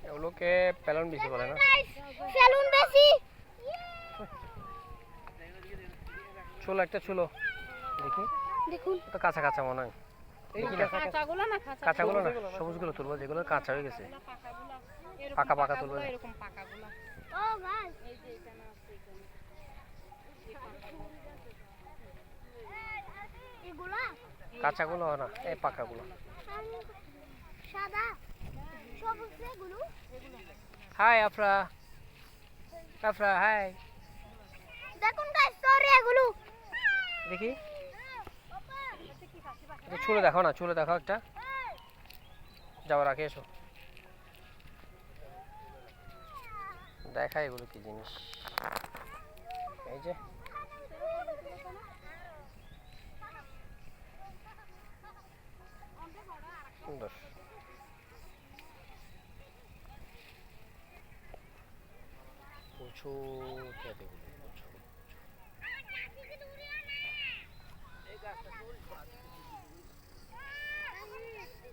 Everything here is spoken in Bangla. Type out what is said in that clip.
এগুলোকে প্যালন বেশি বলে না? ফেলুন বেশি। চলো একটা চলো দেখি। দেখুন তো কাঁচা কাঁচা মনে হয়। কাঁচাগুলো না কাঁচাগুলো না, সবুজগুলো তুলবো, যেগুলো কাঁচা হয়ে গেছে। পাকা পাকা তুলবো। এরকম পাকাগুলো। ও ভাই এই যে এখানে আছে এখানে। এগুলা কাঁচাগুলো না, এই পাকাগুলো। সাদা সবুজ এগুলো। Hi Afra, Afra hi. দেখুন গাইস সরি এগুলো দেখি এটা চুলে দেখো না, চুলে দেখো একটা। যাওয়ার আগে এসো, দেখা এগুলো কি জিনিস। এই যে সুন্দর। প্রচুর খেতে